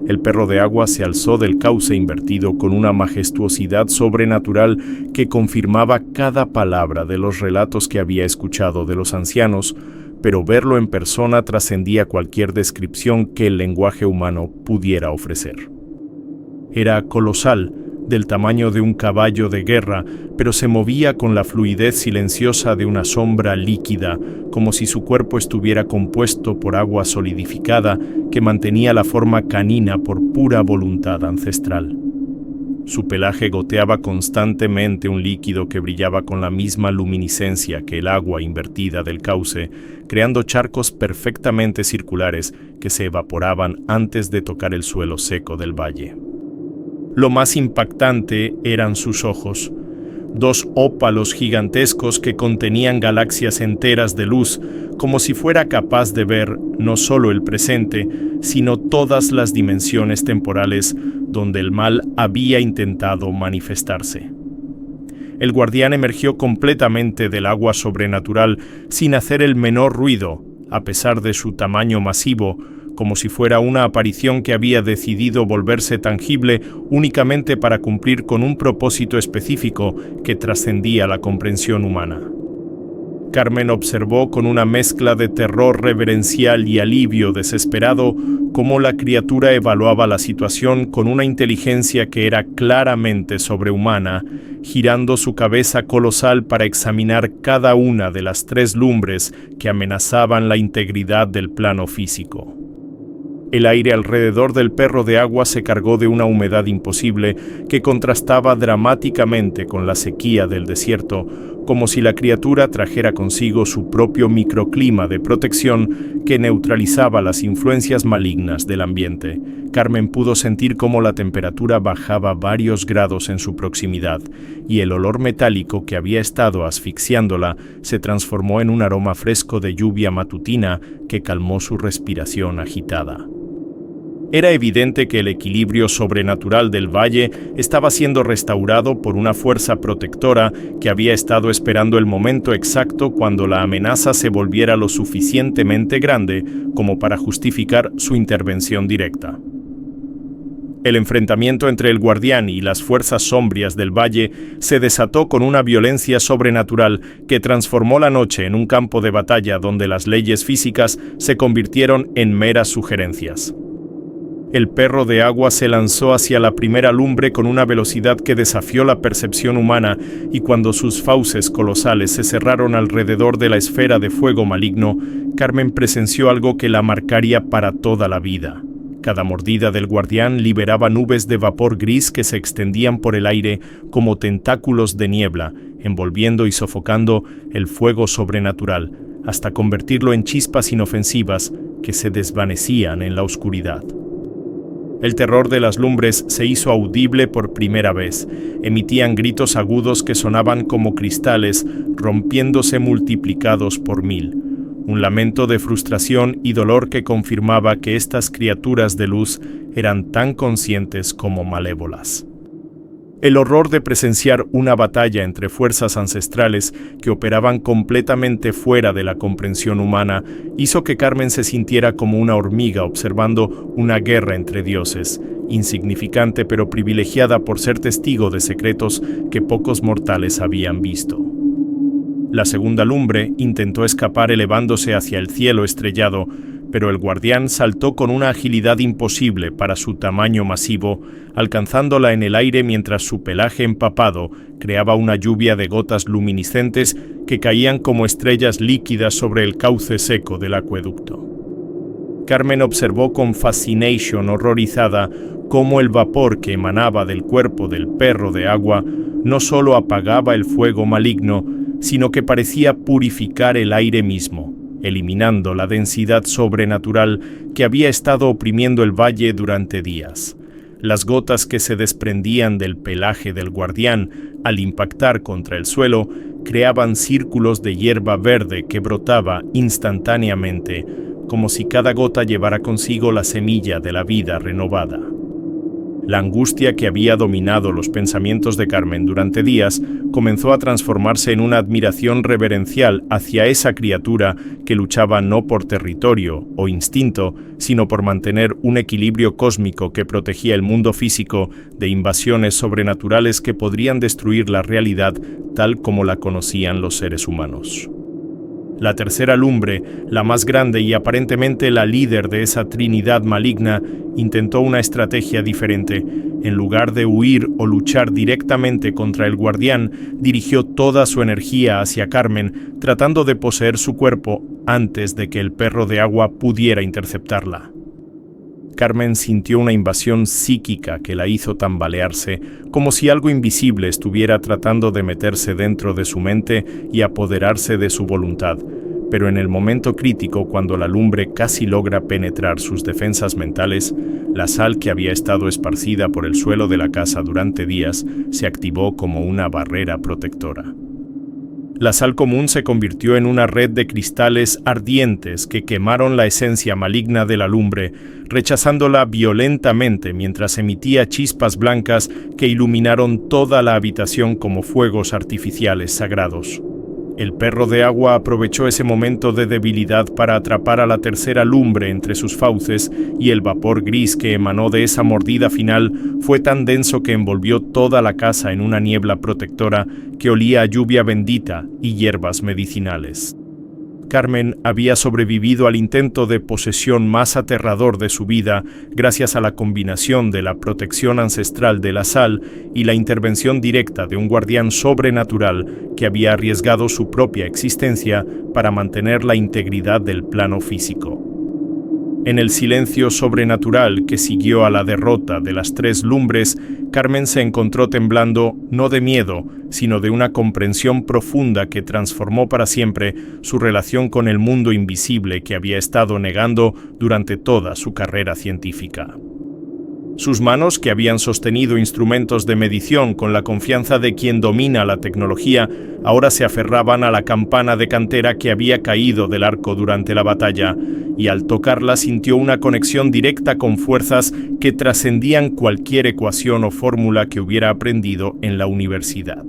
El perro de agua se alzó del cauce invertido con una majestuosidad sobrenatural que confirmaba cada palabra de los relatos que había escuchado de los ancianos, pero verlo en persona trascendía cualquier descripción que el lenguaje humano pudiera ofrecer. Era colosal, del tamaño de un caballo de guerra, pero se movía con la fluidez silenciosa de una sombra líquida, como si su cuerpo estuviera compuesto por agua solidificada que mantenía la forma canina por pura voluntad ancestral. Su pelaje goteaba constantemente un líquido que brillaba con la misma luminiscencia que el agua invertida del cauce, creando charcos perfectamente circulares que se evaporaban antes de tocar el suelo seco del valle. Lo más impactante eran sus ojos, 2 ópalos gigantescos que contenían galaxias enteras de luz, como si fuera capaz de ver no solo el presente, sino todas las dimensiones temporales donde el mal había intentado manifestarse. El guardián emergió completamente del agua sobrenatural sin hacer el menor ruido, a pesar de su tamaño masivo, como si fuera una aparición que había decidido volverse tangible únicamente para cumplir con un propósito específico que trascendía la comprensión humana. Carmen observó con una mezcla de terror reverencial y alivio desesperado cómo la criatura evaluaba la situación con una inteligencia que era claramente sobrehumana, girando su cabeza colosal para examinar cada una de las 3 lumbres que amenazaban la integridad del plano físico. El aire alrededor del perro de agua se cargó de una humedad imposible que contrastaba dramáticamente con la sequía del desierto, como si la criatura trajera consigo su propio microclima de protección que neutralizaba las influencias malignas del ambiente. Carmen pudo sentir cómo la temperatura bajaba varios grados en su proximidad, y el olor metálico que había estado asfixiándola se transformó en un aroma fresco de lluvia matutina que calmó su respiración agitada. Era evidente que el equilibrio sobrenatural del valle estaba siendo restaurado por una fuerza protectora que había estado esperando el momento exacto cuando la amenaza se volviera lo suficientemente grande como para justificar su intervención directa. El enfrentamiento entre el guardián y las fuerzas sombrias del valle se desató con una violencia sobrenatural que transformó la noche en un campo de batalla donde las leyes físicas se convirtieron en meras sugerencias. El perro de agua se lanzó hacia la primera lumbre con una velocidad que desafió la percepción humana, y cuando sus fauces colosales se cerraron alrededor de la esfera de fuego maligno, Carmen presenció algo que la marcaría para toda la vida. Cada mordida del guardián liberaba nubes de vapor gris que se extendían por el aire como tentáculos de niebla, envolviendo y sofocando el fuego sobrenatural, hasta convertirlo en chispas inofensivas que se desvanecían en la oscuridad. El terror de las lumbres se hizo audible por primera vez. Emitían gritos agudos que sonaban como cristales, rompiéndose multiplicados por 1000. Un lamento de frustración y dolor que confirmaba que estas criaturas de luz eran tan conscientes como malévolas. El horror de presenciar una batalla entre fuerzas ancestrales que operaban completamente fuera de la comprensión humana hizo que Carmen se sintiera como una hormiga observando una guerra entre dioses, insignificante pero privilegiada por ser testigo de secretos que pocos mortales habían visto. La segunda lumbre intentó escapar elevándose hacia el cielo estrellado, pero el guardián saltó con una agilidad imposible para su tamaño masivo, alcanzándola en el aire mientras su pelaje empapado creaba una lluvia de gotas luminiscentes que caían como estrellas líquidas sobre el cauce seco del acueducto. Carmen observó con fascinación horrorizada cómo el vapor que emanaba del cuerpo del perro de agua no solo apagaba el fuego maligno, sino que parecía purificar el aire mismo, eliminando la densidad sobrenatural que había estado oprimiendo el valle durante días. Las gotas que se desprendían del pelaje del guardián al impactar contra el suelo creaban círculos de hierba verde que brotaba instantáneamente, como si cada gota llevara consigo la semilla de la vida renovada. La angustia que había dominado los pensamientos de Carmen durante días comenzó a transformarse en una admiración reverencial hacia esa criatura que luchaba no por territorio o instinto, sino por mantener un equilibrio cósmico que protegía el mundo físico de invasiones sobrenaturales que podrían destruir la realidad tal como la conocían los seres humanos. La tercera lumbre, la más grande y aparentemente la líder de esa trinidad maligna, intentó una estrategia diferente. En lugar de huir o luchar directamente contra el guardián, dirigió toda su energía hacia Carmen, tratando de poseer su cuerpo antes de que el perro de agua pudiera interceptarla. Carmen sintió una invasión psíquica que la hizo tambalearse, como si algo invisible estuviera tratando de meterse dentro de su mente y apoderarse de su voluntad. Pero en el momento crítico, cuando la lumbre casi logra penetrar sus defensas mentales, la sal que había estado esparcida por el suelo de la casa durante días se activó como una barrera protectora. La sal común se convirtió en una red de cristales ardientes que quemaron la esencia maligna de la lumbre, rechazándola violentamente mientras emitía chispas blancas que iluminaron toda la habitación como fuegos artificiales sagrados. El perro de agua aprovechó ese momento de debilidad para atrapar a la tercera lumbre entre sus fauces, y el vapor gris que emanó de esa mordida final fue tan denso que envolvió toda la casa en una niebla protectora que olía a lluvia bendita y hierbas medicinales. Carmen había sobrevivido al intento de posesión más aterrador de su vida gracias a la combinación de la protección ancestral de la sal y la intervención directa de un guardián sobrenatural que había arriesgado su propia existencia para mantener la integridad del plano físico. En el silencio sobrenatural que siguió a la derrota de las tres lumbres, Carmen se encontró temblando no de miedo, sino de una comprensión profunda que transformó para siempre su relación con el mundo invisible que había estado negando durante toda su carrera científica. Sus manos, que habían sostenido instrumentos de medición con la confianza de quien domina la tecnología, ahora se aferraban a la campana de cantera que había caído del arco durante la batalla, y al tocarla sintió una conexión directa con fuerzas que trascendían cualquier ecuación o fórmula que hubiera aprendido en la universidad.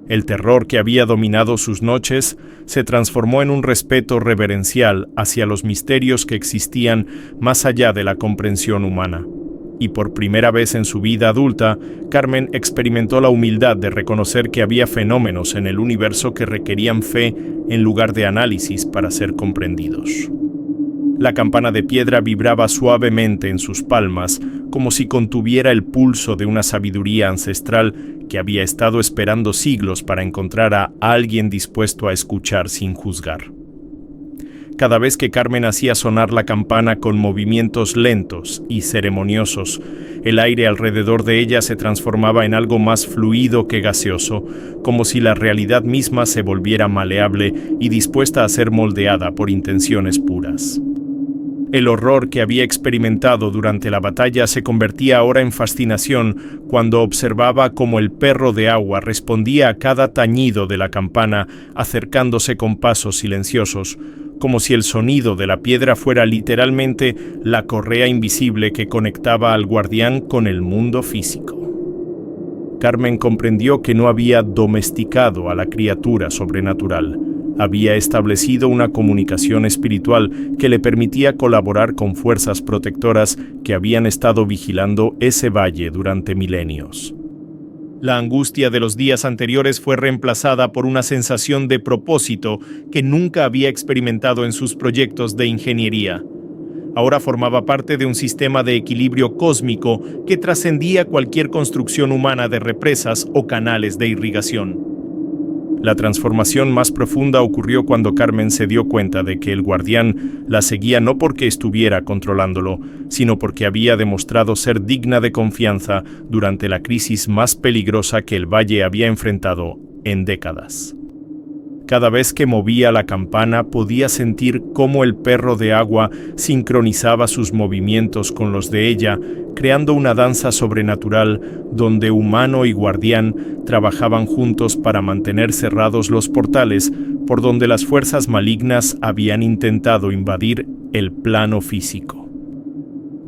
El terror que había dominado sus noches se transformó en un respeto reverencial hacia los misterios que existían más allá de la comprensión humana. Y por primera vez en su vida adulta, Carmen experimentó la humildad de reconocer que había fenómenos en el universo que requerían fe en lugar de análisis para ser comprendidos. La campana de piedra vibraba suavemente en sus palmas, como si contuviera el pulso de una sabiduría ancestral que había estado esperando siglos para encontrar a alguien dispuesto a escuchar sin juzgar. Cada vez que Carmen hacía sonar la campana con movimientos lentos y ceremoniosos, el aire alrededor de ella se transformaba en algo más fluido que gaseoso, como si la realidad misma se volviera maleable y dispuesta a ser moldeada por intenciones puras. El horror que había experimentado durante la batalla se convertía ahora en fascinación cuando observaba cómo el perro de agua respondía a cada tañido de la campana, acercándose con pasos silenciosos, como si el sonido de la piedra fuera literalmente la correa invisible que conectaba al guardián con el mundo físico. Carmen comprendió que no había domesticado a la criatura sobrenatural. Había establecido una comunicación espiritual que le permitía colaborar con fuerzas protectoras que habían estado vigilando ese valle durante milenios. La angustia de los días anteriores fue reemplazada por una sensación de propósito que nunca había experimentado en sus proyectos de ingeniería. Ahora formaba parte de un sistema de equilibrio cósmico que trascendía cualquier construcción humana de represas o canales de irrigación. La transformación más profunda ocurrió cuando Carmen se dio cuenta de que el guardián la seguía no porque estuviera controlándolo, sino porque había demostrado ser digna de confianza durante la crisis más peligrosa que el valle había enfrentado en décadas. Cada vez que movía la campana podía sentir cómo el perro de agua sincronizaba sus movimientos con los de ella, creando una danza sobrenatural donde humano y guardián trabajaban juntos para mantener cerrados los portales por donde las fuerzas malignas habían intentado invadir el plano físico.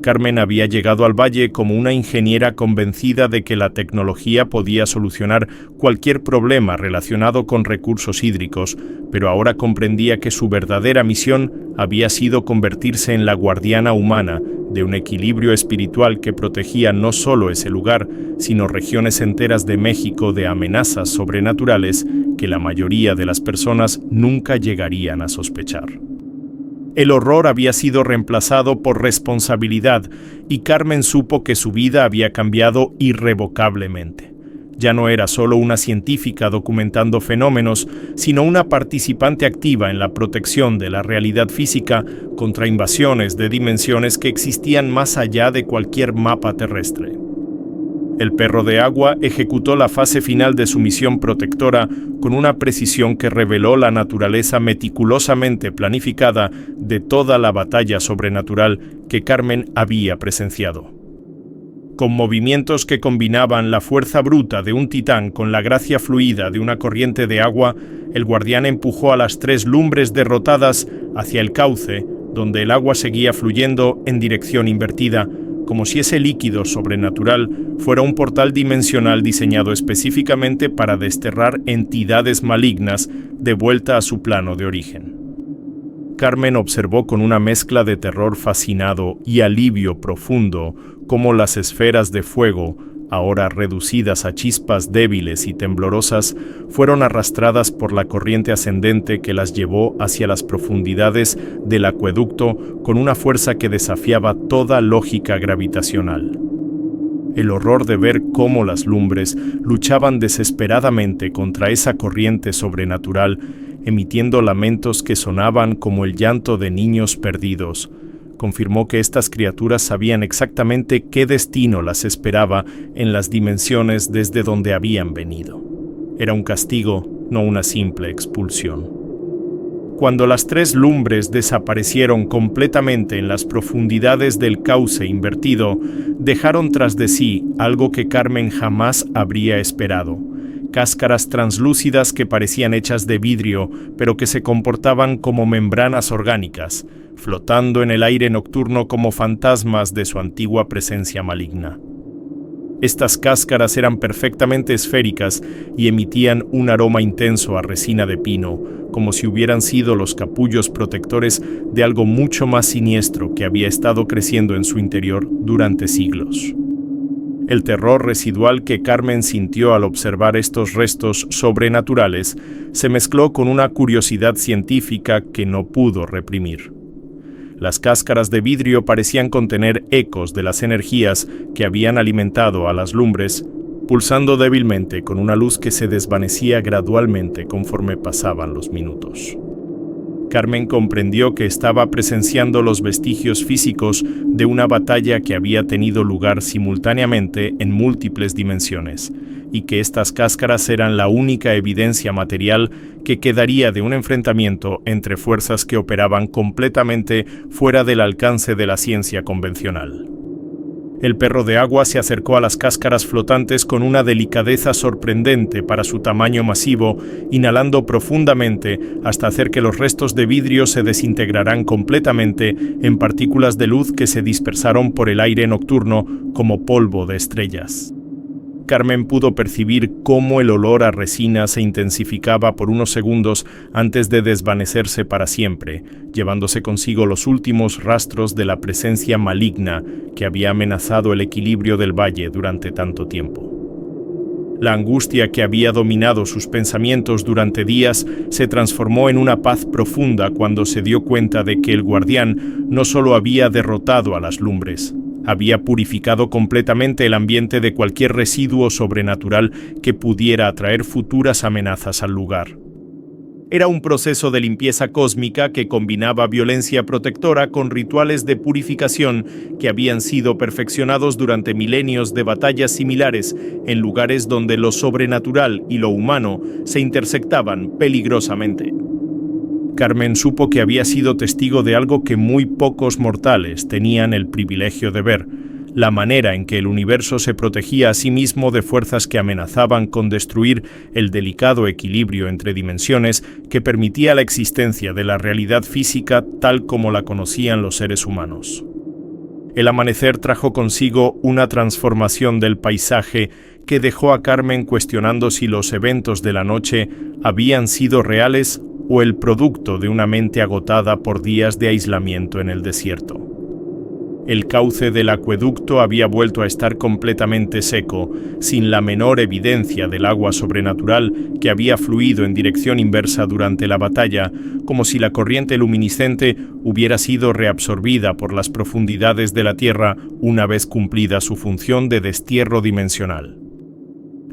Carmen había llegado al valle como una ingeniera convencida de que la tecnología podía solucionar cualquier problema relacionado con recursos hídricos, pero ahora comprendía que su verdadera misión había sido convertirse en la guardiana humana de un equilibrio espiritual que protegía no solo ese lugar, sino regiones enteras de México de amenazas sobrenaturales que la mayoría de las personas nunca llegarían a sospechar. El horror había sido reemplazado por responsabilidad y Carmen supo que su vida había cambiado irrevocablemente. Ya no era solo una científica documentando fenómenos, sino una participante activa en la protección de la realidad física contra invasiones de dimensiones que existían más allá de cualquier mapa terrestre. El perro de agua ejecutó la fase final de su misión protectora con una precisión que reveló la naturaleza meticulosamente planificada de toda la batalla sobrenatural que Carmen había presenciado. Con movimientos que combinaban la fuerza bruta de un titán con la gracia fluida de una corriente de agua, el guardián empujó a las 3 lumbres derrotadas hacia el cauce, donde el agua seguía fluyendo en dirección invertida, como si ese líquido sobrenatural fuera un portal dimensional diseñado específicamente para desterrar entidades malignas de vuelta a su plano de origen. Carmen observó con una mezcla de terror fascinado y alivio profundo cómo las esferas de fuego, ahora reducidas a chispas débiles y temblorosas, fueron arrastradas por la corriente ascendente que las llevó hacia las profundidades del acueducto con una fuerza que desafiaba toda lógica gravitacional. El horror de ver cómo las lumbres luchaban desesperadamente contra esa corriente sobrenatural, emitiendo lamentos que sonaban como el llanto de niños perdidos, confirmó que estas criaturas sabían exactamente qué destino las esperaba en las dimensiones desde donde habían venido. Era un castigo, no una simple expulsión. Cuando las 3 lumbres desaparecieron completamente en las profundidades del cauce invertido, dejaron tras de sí algo que Carmen jamás habría esperado: cáscaras translúcidas que parecían hechas de vidrio, pero que se comportaban como membranas orgánicas, flotando en el aire nocturno como fantasmas de su antigua presencia maligna. Estas cáscaras eran perfectamente esféricas y emitían un aroma intenso a resina de pino, como si hubieran sido los capullos protectores de algo mucho más siniestro que había estado creciendo en su interior durante siglos. El terror residual que Carmen sintió al observar estos restos sobrenaturales se mezcló con una curiosidad científica que no pudo reprimir. Las cáscaras de vidrio parecían contener ecos de las energías que habían alimentado a las lumbres, pulsando débilmente con una luz que se desvanecía gradualmente conforme pasaban los minutos. Carmen comprendió que estaba presenciando los vestigios físicos de una batalla que había tenido lugar simultáneamente en múltiples dimensiones, y que estas cáscaras eran la única evidencia material que quedaría de un enfrentamiento entre fuerzas que operaban completamente fuera del alcance de la ciencia convencional. El perro de agua se acercó a las cáscaras flotantes con una delicadeza sorprendente para su tamaño masivo, inhalando profundamente hasta hacer que los restos de vidrio se desintegraran completamente en partículas de luz que se dispersaron por el aire nocturno como polvo de estrellas. Carmen pudo percibir cómo el olor a resina se intensificaba por unos segundos antes de desvanecerse para siempre, llevándose consigo los últimos rastros de la presencia maligna que había amenazado el equilibrio del valle durante tanto tiempo. La angustia que había dominado sus pensamientos durante días se transformó en una paz profunda cuando se dio cuenta de que el guardián no solo había derrotado a las lumbres, había purificado completamente el ambiente de cualquier residuo sobrenatural que pudiera atraer futuras amenazas al lugar. Era un proceso de limpieza cósmica que combinaba violencia protectora con rituales de purificación que habían sido perfeccionados durante milenios de batallas similares en lugares donde lo sobrenatural y lo humano se intersectaban peligrosamente. Carmen supo que había sido testigo de algo que muy pocos mortales tenían el privilegio de ver: la manera en que el universo se protegía a sí mismo de fuerzas que amenazaban con destruir el delicado equilibrio entre dimensiones que permitía la existencia de la realidad física tal como la conocían los seres humanos. El amanecer trajo consigo una transformación del paisaje que dejó a Carmen cuestionando si los eventos de la noche habían sido reales o el producto de una mente agotada por días de aislamiento en el desierto. El cauce del acueducto había vuelto a estar completamente seco, sin la menor evidencia del agua sobrenatural que había fluido en dirección inversa durante la batalla, como si la corriente luminiscente hubiera sido reabsorbida por las profundidades de la tierra una vez cumplida su función de destierro dimensional.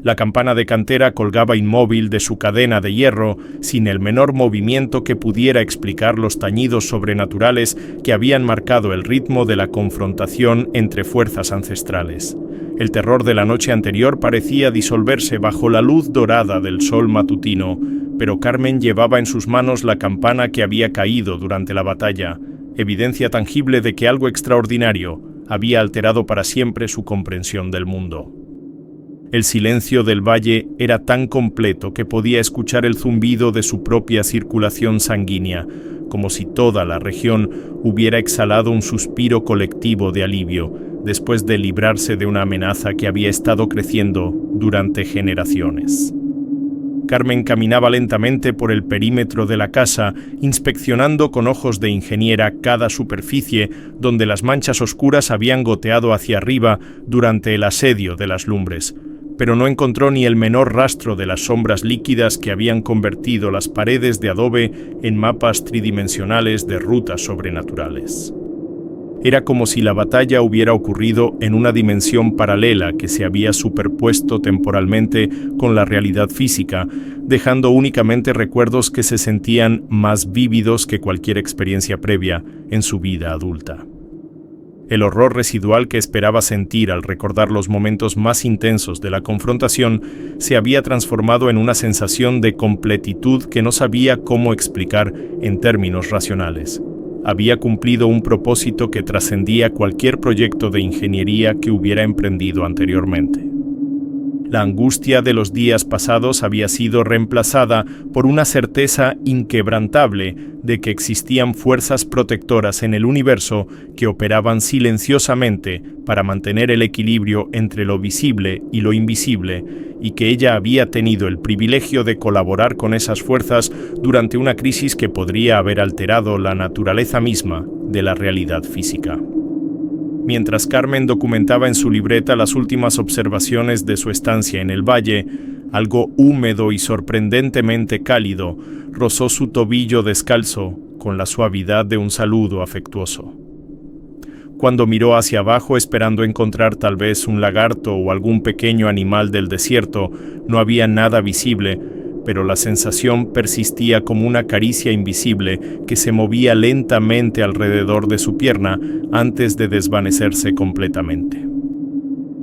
La campana de cantera colgaba inmóvil de su cadena de hierro, sin el menor movimiento que pudiera explicar los tañidos sobrenaturales que habían marcado el ritmo de la confrontación entre fuerzas ancestrales. El terror de la noche anterior parecía disolverse bajo la luz dorada del sol matutino, pero Carmen llevaba en sus manos la campana que había caído durante la batalla, evidencia tangible de que algo extraordinario había alterado para siempre su comprensión del mundo. El silencio del valle era tan completo que podía escuchar el zumbido de su propia circulación sanguínea, como si toda la región hubiera exhalado un suspiro colectivo de alivio, después de librarse de una amenaza que había estado creciendo durante generaciones. Carmen caminaba lentamente por el perímetro de la casa, inspeccionando con ojos de ingeniera cada superficie donde las manchas oscuras habían goteado hacia arriba durante el asedio de las lumbres, pero no encontró ni el menor rastro de las sombras líquidas que habían convertido las paredes de adobe en mapas tridimensionales de rutas sobrenaturales. Era como si la batalla hubiera ocurrido en una dimensión paralela que se había superpuesto temporalmente con la realidad física, dejando únicamente recuerdos que se sentían más vívidos que cualquier experiencia previa en su vida adulta. El horror residual que esperaba sentir al recordar los momentos más intensos de la confrontación se había transformado en una sensación de completitud que no sabía cómo explicar en términos racionales. Había cumplido un propósito que trascendía cualquier proyecto de ingeniería que hubiera emprendido anteriormente. La angustia de los días pasados había sido reemplazada por una certeza inquebrantable de que existían fuerzas protectoras en el universo que operaban silenciosamente para mantener el equilibrio entre lo visible y lo invisible, y que ella había tenido el privilegio de colaborar con esas fuerzas durante una crisis que podría haber alterado la naturaleza misma de la realidad física. Mientras Carmen documentaba en su libreta las últimas observaciones de su estancia en el valle, algo húmedo y sorprendentemente cálido rozó su tobillo descalzo con la suavidad de un saludo afectuoso. Cuando miró hacia abajo esperando encontrar tal vez un lagarto o algún pequeño animal del desierto, no había nada visible, pero la sensación persistía como una caricia invisible que se movía lentamente alrededor de su pierna antes de desvanecerse completamente.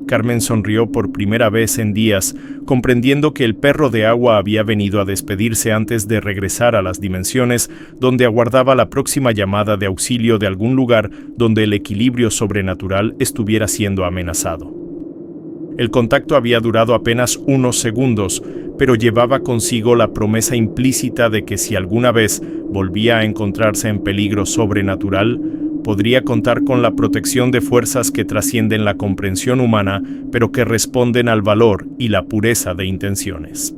Carmen sonrió por primera vez en días, comprendiendo que el perro de agua había venido a despedirse antes de regresar a las dimensiones, donde aguardaba la próxima llamada de auxilio de algún lugar donde el equilibrio sobrenatural estuviera siendo amenazado. El contacto había durado apenas unos segundos, pero llevaba consigo la promesa implícita de que si alguna vez volvía a encontrarse en peligro sobrenatural, podría contar con la protección de fuerzas que trascienden la comprensión humana, pero que responden al valor y la pureza de intenciones.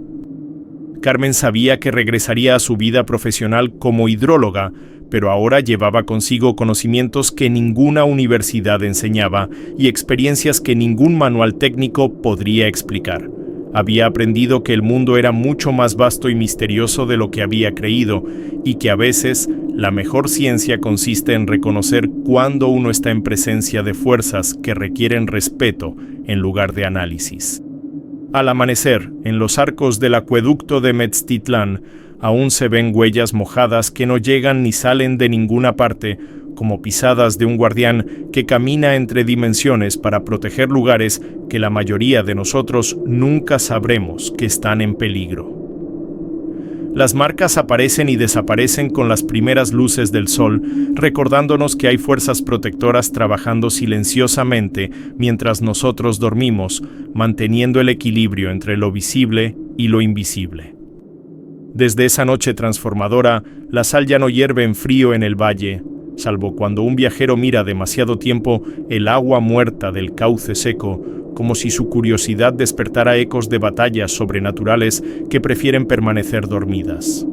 Carmen sabía que regresaría a su vida profesional como hidróloga, pero ahora llevaba consigo conocimientos que ninguna universidad enseñaba y experiencias que ningún manual técnico podría explicar. Había aprendido que el mundo era mucho más vasto y misterioso de lo que había creído, y que a veces la mejor ciencia consiste en reconocer cuándo uno está en presencia de fuerzas que requieren respeto en lugar de análisis. Al amanecer, en los arcos del acueducto de Metztitlán, Aún se ven huellas mojadas que no llegan ni salen de ninguna parte, como pisadas de un guardián que camina entre dimensiones para proteger lugares que la mayoría de nosotros nunca sabremos que están en peligro. Las marcas aparecen y desaparecen con las primeras luces del sol, recordándonos que hay fuerzas protectoras trabajando silenciosamente mientras nosotros dormimos, manteniendo el equilibrio entre lo visible y lo invisible. Desde esa noche transformadora, la sal ya no hierve en frío en el valle, salvo cuando un viajero mira demasiado tiempo el agua muerta del cauce seco, como si su curiosidad despertara ecos de batallas sobrenaturales que prefieren permanecer dormidas.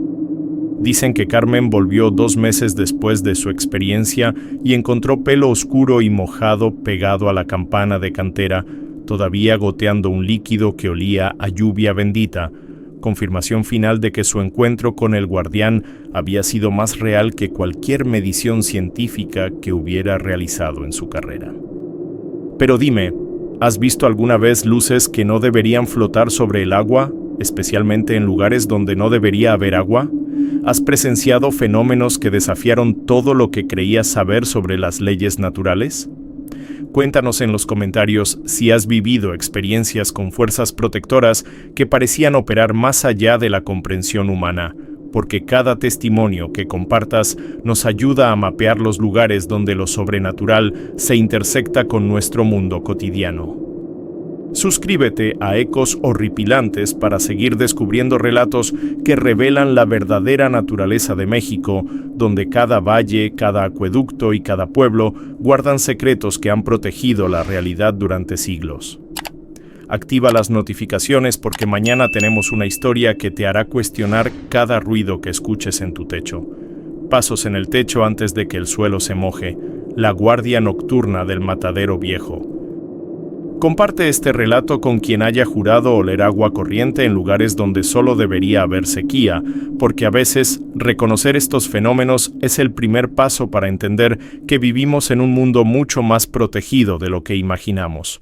Dicen que Carmen volvió 2 meses después de su experiencia y encontró pelo oscuro y mojado pegado a la campana de cantera, todavía goteando un líquido que olía a lluvia bendita, confirmación final de que su encuentro con el guardián había sido más real que cualquier medición científica que hubiera realizado en su carrera. Pero dime, ¿has visto alguna vez luces que no deberían flotar sobre el agua, especialmente en lugares donde no debería haber agua? ¿Has presenciado fenómenos que desafiaron todo lo que creías saber sobre las leyes naturales? Cuéntanos en los comentarios si has vivido experiencias con fuerzas protectoras que parecían operar más allá de la comprensión humana, porque cada testimonio que compartas nos ayuda a mapear los lugares donde lo sobrenatural se intersecta con nuestro mundo cotidiano. Suscríbete a Ecos Horripilantes para seguir descubriendo relatos que revelan la verdadera naturaleza de México, donde cada valle, cada acueducto y cada pueblo guardan secretos que han protegido la realidad durante siglos. Activa las notificaciones porque mañana tenemos una historia que te hará cuestionar cada ruido que escuches en tu techo. Pasos en el techo antes de que el suelo se moje, la guardia nocturna del matadero viejo. Comparte este relato con quien haya jurado oler agua corriente en lugares donde solo debería haber sequía, porque a veces reconocer estos fenómenos es el primer paso para entender que vivimos en un mundo mucho más protegido de lo que imaginamos.